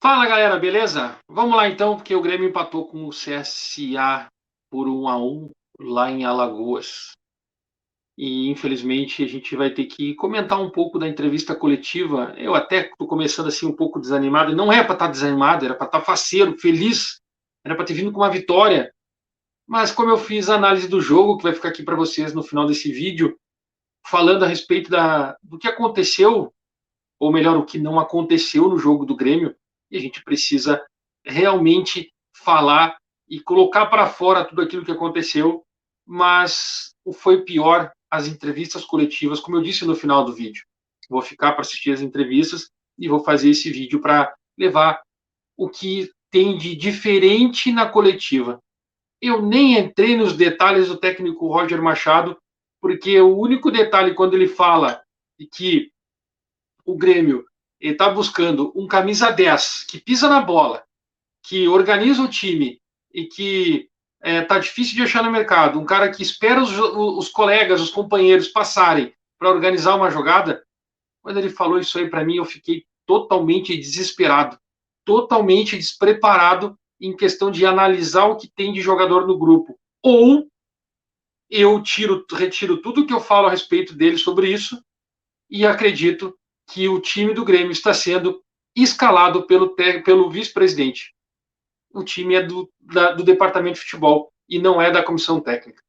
Fala galera, beleza? Vamos lá então, porque o Grêmio empatou com o CSA por 1-1 lá em Alagoas. E infelizmente a gente vai ter que comentar um pouco da entrevista coletiva. Eu até estou começando assim um pouco desanimado. Não é para estar desanimado, era para estar faceiro, feliz. Era para ter vindo com uma vitória. Mas como eu fiz a análise do jogo, que vai ficar aqui para vocês no final desse vídeo, falando a respeito do que aconteceu, ou melhor, o que não aconteceu no jogo do Grêmio, e a gente precisa realmente falar e colocar para fora tudo aquilo que aconteceu, mas o foi pior as entrevistas coletivas, como eu disse no final do vídeo. Vou ficar para assistir as entrevistas e vou fazer esse vídeo para levar o que tem de diferente na coletiva. Eu nem entrei nos detalhes do técnico Roger Machado, porque o único detalhe quando ele fala que o Grêmio está buscando um camisa 10 que pisa na bola, que organiza o time e que tá difícil de achar no mercado, um cara que espera os colegas, os companheiros passarem para organizar uma jogada. Quando ele falou isso aí para mim, eu fiquei totalmente desesperado, totalmente despreparado em questão de analisar o que tem de jogador no grupo. Ou eu retiro tudo que eu falo a respeito dele sobre isso e acredito que o time do Grêmio está sendo escalado pelo vice-presidente. O time é do departamento de futebol e não é da comissão técnica.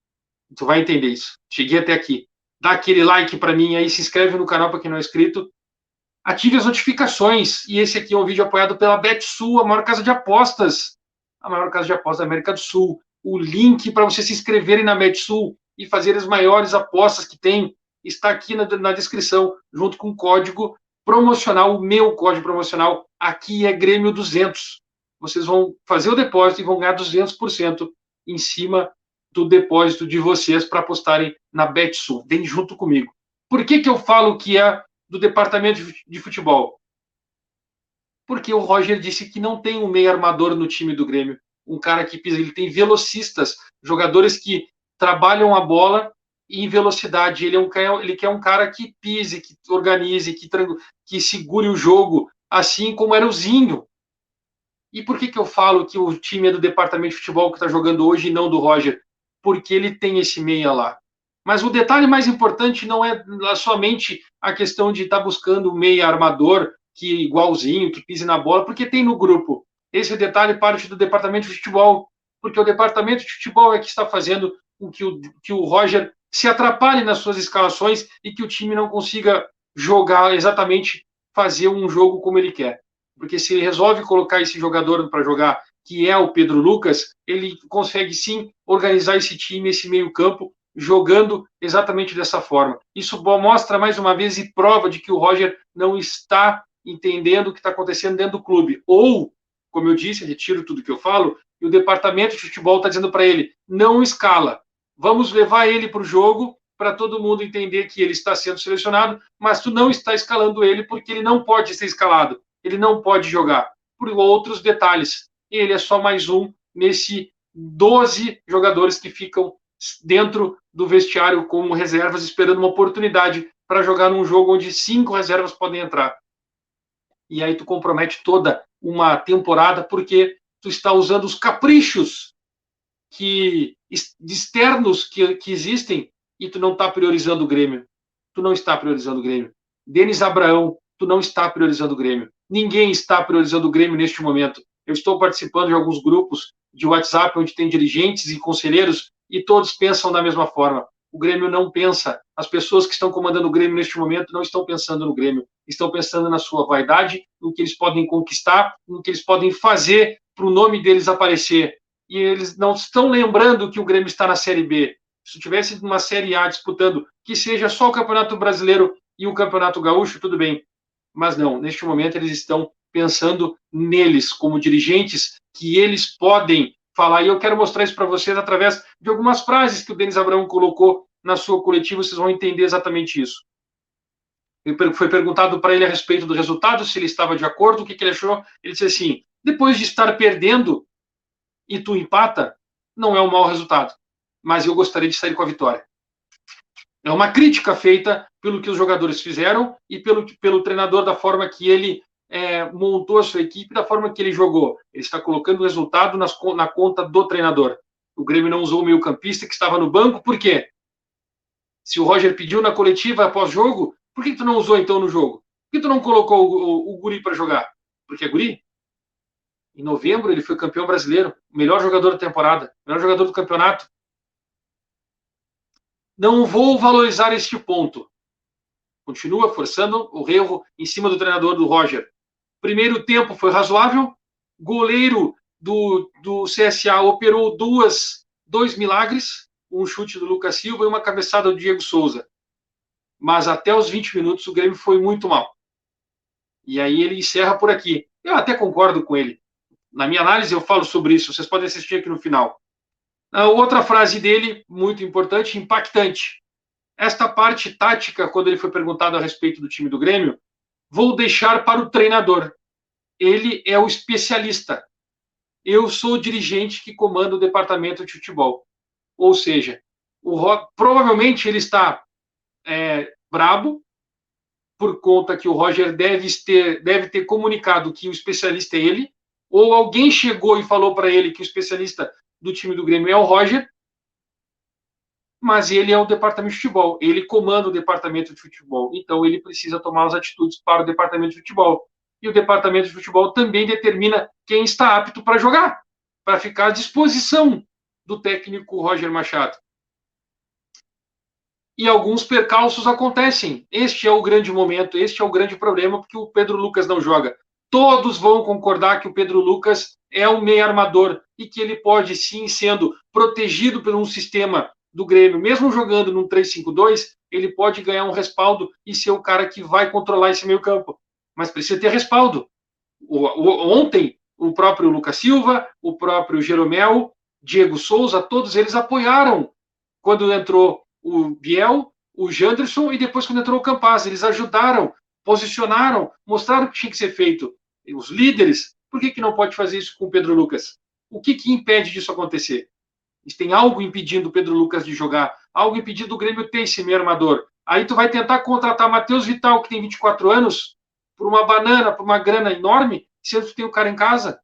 Tu vai entender isso. Cheguei até aqui. Dá aquele like para mim aí, se inscreve no canal para quem não é inscrito. Ative as notificações. E esse aqui é um vídeo apoiado pela BetSul, a maior casa de apostas. A maior casa de apostas da América do Sul. O link para você se inscreverem na BetSul e fazer as maiores apostas que tem está aqui na descrição, junto com o código promocional, o meu código promocional. Aqui é Grêmio 200. Vocês vão fazer o depósito e vão ganhar 200% em cima do depósito de vocês para apostarem na BetSul. Vem junto comigo. Por que eu falo que é do departamento de futebol? Porque o Roger disse que não tem um meio armador no time do Grêmio. Um cara que pisa, ele tem velocistas, jogadores que trabalham a bola em velocidade. Ele quer um cara que pise, que organize, que segure o jogo, assim como era o Zinho. E por que eu falo que o time é do departamento de futebol que está jogando hoje e não do Roger? Porque ele tem esse meia lá. Mas o detalhe mais importante não é somente a questão de estar buscando um meia armador que igualzinho, que pise na bola, porque tem no grupo. Esse detalhe parte do departamento de futebol, porque o departamento de futebol é que está fazendo com que o Roger se atrapalhe nas suas escalações e que o time não consiga jogar exatamente, fazer um jogo como ele quer. Porque se ele resolve colocar esse jogador para jogar, que é o Pedro Lucas, ele consegue sim organizar esse time, esse meio-campo, jogando exatamente dessa forma. Isso mostra mais uma vez e prova de que o Roger não está entendendo o que está acontecendo dentro do clube. Ou, como eu disse, retiro tudo que eu falo, e o departamento de futebol está dizendo para ele: não escala, vamos levar ele para o jogo para todo mundo entender que ele está sendo selecionado, mas tu não está escalando ele porque ele não pode ser escalado, ele não pode jogar, por outros detalhes. Ele é só mais um nesse 12 jogadores que ficam dentro do vestiário como reservas, esperando uma oportunidade para jogar num jogo onde 5 reservas podem entrar. E aí tu compromete toda uma temporada porque tu está usando os caprichos externos que existem e tu não está priorizando o Grêmio. Tu não está priorizando o Grêmio. Denis Abraão, tu não está priorizando o Grêmio. Ninguém está priorizando o Grêmio neste momento. Eu estou participando de alguns grupos de WhatsApp onde tem dirigentes e conselheiros e todos pensam da mesma forma. O Grêmio não pensa. As pessoas que estão comandando o Grêmio neste momento não estão pensando no Grêmio. Estão pensando na sua vaidade, no que eles podem conquistar, no que eles podem fazer para o nome deles aparecer. E eles não estão lembrando que o Grêmio está na Série B. Se tivesse uma Série A disputando, que seja só o Campeonato Brasileiro e o Campeonato Gaúcho, tudo bem. Mas não, neste momento eles estão pensando neles como dirigentes, que eles podem falar. E eu quero mostrar isso para vocês através de algumas frases que o Denis Abraão colocou na sua coletiva, vocês vão entender exatamente isso. Foi perguntado para ele a respeito do resultado, se ele estava de acordo, o que ele achou. Ele disse assim: depois de estar perdendo e tu empata, não é um mau resultado. Mas eu gostaria de sair com a vitória. É uma crítica feita pelo que os jogadores fizeram e pelo treinador, da forma que ele montou a sua equipe da forma que ele jogou. Ele está colocando o resultado na conta do treinador. O Grêmio não usou o meio-campista que estava no banco, por quê? Se o Roger pediu na coletiva após jogo, por que tu não usou então no jogo? Por que tu não colocou o Guri para jogar? Porque é Guri? Em novembro ele foi campeão brasileiro, melhor jogador da temporada, melhor jogador do campeonato. Não vou valorizar este ponto. Continua forçando o erro em cima do treinador do Roger. Primeiro tempo foi razoável. Goleiro do CSA operou dois milagres. Um chute do Lucas Silva e uma cabeçada do Diego Souza. Mas até os 20 minutos o Grêmio foi muito mal. E aí ele encerra por aqui. Eu até concordo com ele. Na minha análise eu falo sobre isso. Vocês podem assistir aqui no final. A outra frase dele, muito importante, impactante. Esta parte tática, quando ele foi perguntado a respeito do time do Grêmio, vou deixar para o treinador. Ele é o especialista. Eu sou o dirigente que comanda o departamento de futebol. Ou seja, provavelmente ele está brabo por conta que o Roger deve ter comunicado que o especialista é ele, ou alguém chegou e falou para ele que o especialista do time do Grêmio é o Roger, mas ele é o departamento de futebol, ele comanda o departamento de futebol, então ele precisa tomar as atitudes para o departamento de futebol. E o departamento de futebol também determina quem está apto para jogar, para ficar à disposição do técnico Roger Machado. E alguns percalços acontecem. Este é o grande momento, este é o grande problema, porque o Pedro Lucas não joga. Todos vão concordar que o Pedro Lucas é um meio armador e que ele pode, sim, sendo protegido por um sistema do Grêmio, mesmo jogando num 3-5-2, ele pode ganhar um respaldo e ser o cara que vai controlar esse meio campo. Mas precisa ter respaldo. Ontem, o próprio Lucas Silva, o próprio Jeromel, Diego Souza, todos eles apoiaram quando entrou o Biel, o Janderson e depois quando entrou o Campaz. Eles ajudaram, posicionaram, mostraram o que tinha que ser feito. Os líderes, por que não pode fazer isso com o Pedro Lucas? O que impede disso acontecer? Tem algo impedindo o Pedro Lucas de jogar, algo impedindo o Grêmio ter esse meio armador. Aí tu vai tentar contratar Matheus Vital, que tem 24 anos, por uma banana, por uma grana enorme, se tu tem o cara em casa.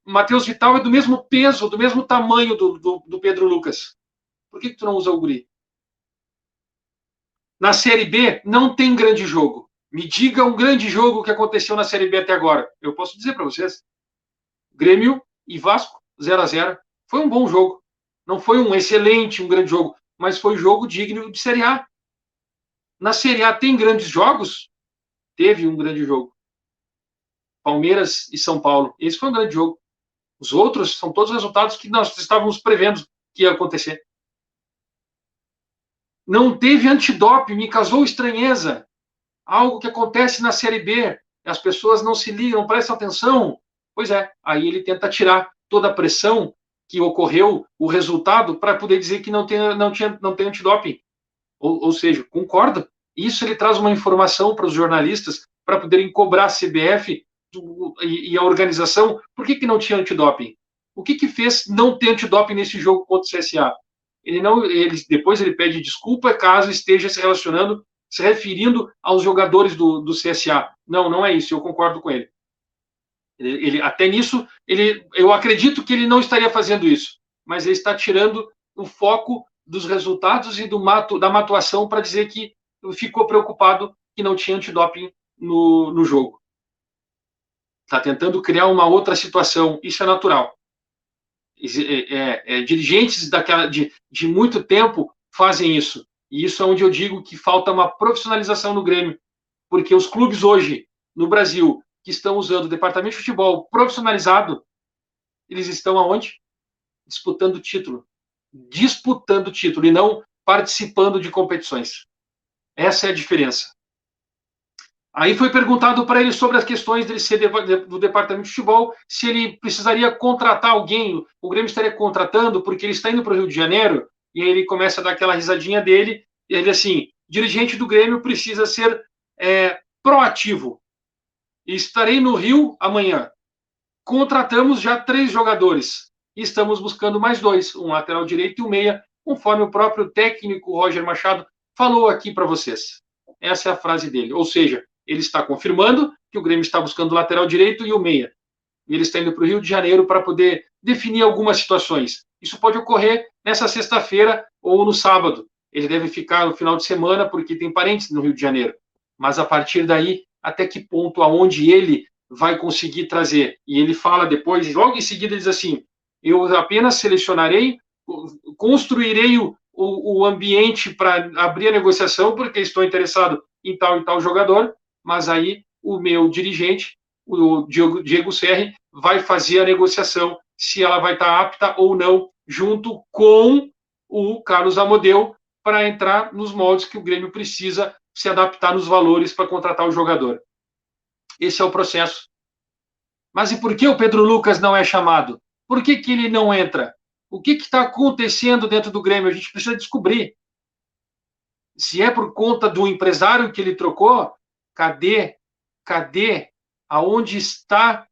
Matheus Vital é do mesmo peso, do mesmo tamanho do Pedro Lucas. Por que tu não usa o Guri? Na Série B, não tem grande jogo. Me diga um grande jogo que aconteceu na Série B até agora. Eu posso dizer para vocês. Grêmio e Vasco, 0-0. Foi um bom jogo. Não foi um excelente, um grande jogo, mas foi jogo digno de Série A. Na Série A tem grandes jogos? Teve um grande jogo. Palmeiras e São Paulo. Esse foi um grande jogo. Os outros são todos resultados que nós estávamos prevendo que ia acontecer. Não teve antidoping, me causou estranheza. Algo que acontece na Série B. As pessoas não se ligam, não prestam atenção. Pois é, aí ele tenta tirar toda a pressão que ocorreu, o resultado, para poder dizer que não tem antidoping. Ou seja, concordo. Isso ele traz uma informação para os jornalistas para poderem cobrar a CBF e a organização. Por que não tinha antidoping? O que fez não ter antidoping nesse jogo contra o CSA? Depois ele pede desculpa caso esteja se referindo aos jogadores do CSA. Não é isso, eu concordo com ele. Até nisso, eu acredito que ele não estaria fazendo isso, mas ele está tirando o foco dos resultados e da matuação para dizer que ficou preocupado que não tinha antidoping no jogo. Está tentando criar uma outra situação, isso é natural. Dirigentes de muito tempo fazem isso, e isso é onde eu digo que falta uma profissionalização no Grêmio, porque os clubes hoje, no Brasil, que estão usando o departamento de futebol profissionalizado, eles estão aonde? Disputando título e não participando de competições. Essa é a diferença. Aí foi perguntado para ele sobre as questões dele ser do departamento de futebol, se ele precisaria contratar alguém, o Grêmio estaria contratando, porque ele está indo para o Rio de Janeiro, e aí ele começa a dar aquela risadinha dele, e ele assim, dirigente do Grêmio precisa ser proativo. Estarei no Rio amanhã. Contratamos já 3 jogadores. E estamos buscando mais 2, um lateral direito e um meia, conforme o próprio técnico Roger Machado falou aqui para vocês. Essa é a frase dele. Ou seja, ele está confirmando que o Grêmio está buscando o lateral direito e o meia. E ele está indo para o Rio de Janeiro para poder definir algumas situações. Isso pode ocorrer nessa sexta-feira ou no sábado. Ele deve ficar no final de semana porque tem parentes no Rio de Janeiro. Mas a partir daí, até que ponto, aonde ele vai conseguir trazer? E ele fala depois, logo em seguida, ele diz assim: eu apenas selecionarei, construirei o ambiente para abrir a negociação, porque estou interessado em tal e tal jogador, mas aí o meu dirigente, o Diego Serri, vai fazer a negociação se ela vai estar apta ou não, junto com o Carlos Amodeu, para entrar nos moldes que o Grêmio precisa se adaptar nos valores para contratar o jogador. Esse é o processo. Mas e por que o Pedro Lucas não é chamado? Por que ele não entra? O que está acontecendo dentro do Grêmio? A gente precisa descobrir. Se é por conta do empresário que ele trocou, cadê aonde está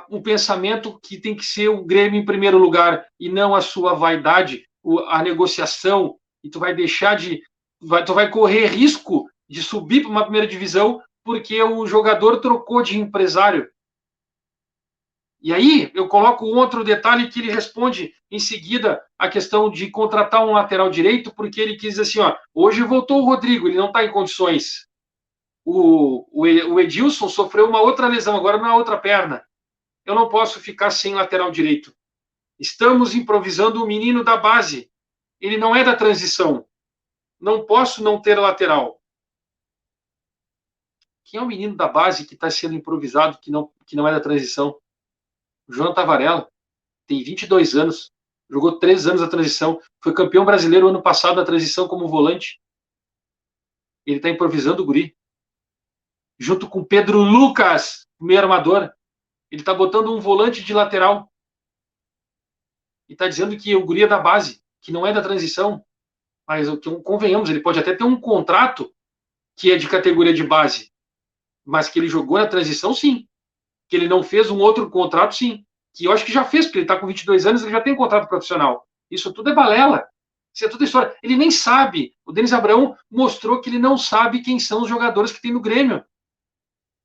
o pensamento que tem que ser o Grêmio em primeiro lugar e não a sua vaidade, a negociação, e tu vai deixar de... tu vai correr risco de subir para uma primeira divisão porque o jogador trocou de empresário. E aí eu coloco outro detalhe que ele responde em seguida a questão de contratar um lateral direito, porque ele quis dizer assim, ó, hoje voltou o Rodrigo, ele não está em condições. O Edilson sofreu uma outra lesão, agora na outra perna. Eu não posso ficar sem lateral direito. Estamos improvisando o menino da base. Ele não é da transição. Não posso não ter lateral. Quem é o menino da base que está sendo improvisado, que não é da transição? O João Tavarella. Tem 22 anos. Jogou 3 anos a transição. Foi campeão brasileiro ano passado na transição como volante. Ele está improvisando o guri. Junto com Pedro Lucas, meio armador. Ele está botando um volante de lateral. E está dizendo que o guri é da base, que não é da transição. Mas convenhamos, ele pode até ter um contrato que é de categoria de base. Mas que ele jogou na transição, sim. Que ele não fez um outro contrato, sim. Que eu acho que já fez, porque ele está com 22 anos, ele já tem um contrato profissional. Isso tudo é balela. Isso é tudo história. Ele nem sabe. O Denis Abraão mostrou que ele não sabe quem são os jogadores que tem no Grêmio.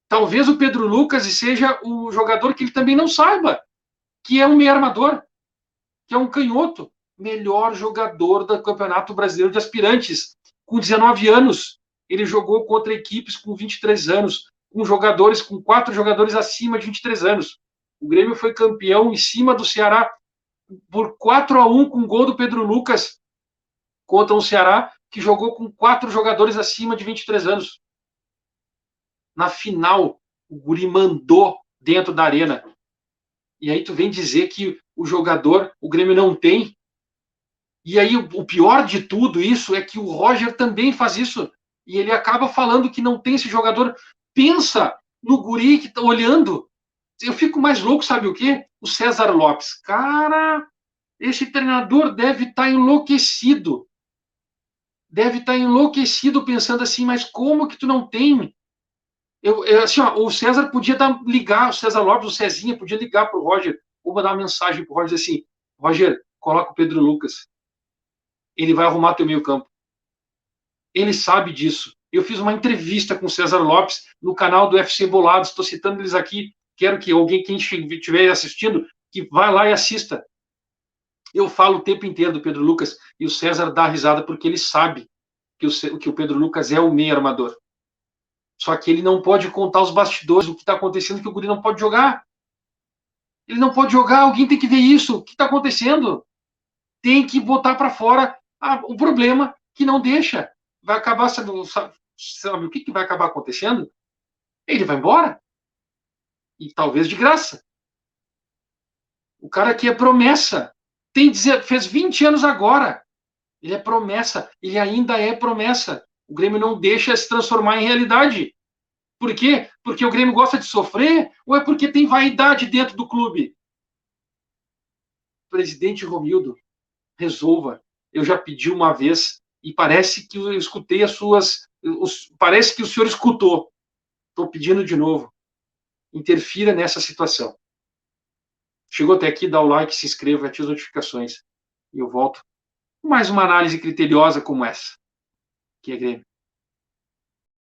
Talvez o Pedro Lucas seja o jogador que ele também não saiba, que é um meio armador, que é um canhoto. Melhor jogador do Campeonato Brasileiro de Aspirantes, com 19 anos. Ele jogou contra equipes com 23 anos, com 4 jogadores acima de 23 anos. O Grêmio foi campeão em cima do Ceará por 4-1 com gol do Pedro Lucas contra um Ceará que jogou com 4 jogadores acima de 23 anos. Na final, o guri mandou dentro da arena. E aí tu vem dizer que o jogador, o Grêmio não tem. E aí o pior de tudo isso é que o Roger também faz isso. E ele acaba falando que não tem esse jogador. Pensa no guri que tá olhando. Eu fico mais louco, sabe o quê? O César Lopes. Cara, esse treinador deve estar enlouquecido. Deve estar enlouquecido pensando assim, mas como que tu não tem? Assim, ó, o César podia ligar, o César Lopes, o Cezinha, podia ligar para o Roger, ou mandar uma mensagem para o Roger assim, Roger, coloca o Pedro Lucas. Ele vai arrumar teu meio campo. Ele sabe disso. Eu fiz uma entrevista com o César Lopes no canal do FC Bolados, estou citando eles aqui, quero que alguém, quem estiver assistindo, que vá lá e assista. Eu falo o tempo inteiro do Pedro Lucas e o César dá risada porque ele sabe que o Pedro Lucas é o meio armador. Só que ele não pode contar os bastidores, o que está acontecendo, que o guri não pode jogar. Ele não pode jogar, alguém tem que ver isso. O que está acontecendo? Tem que botar para fora o problema que não deixa. Vai acabar sendo. Sabe o que vai acabar acontecendo? Ele vai embora. E talvez de graça. O cara aqui é promessa. Fez 20 anos agora. Ele é promessa. Ele ainda é promessa. O Grêmio não deixa se transformar em realidade. Por quê? Porque o Grêmio gosta de sofrer ou é porque tem vaidade dentro do clube? Presidente Romildo, resolva. Eu já pedi uma vez e parece que eu escutei as suas... Parece que o senhor escutou. Estou pedindo de novo. Interfira nessa situação. Chegou até aqui, dá o like, se inscreva, ative as notificações. E eu volto com mais uma análise criteriosa como essa. Que é Grêmio.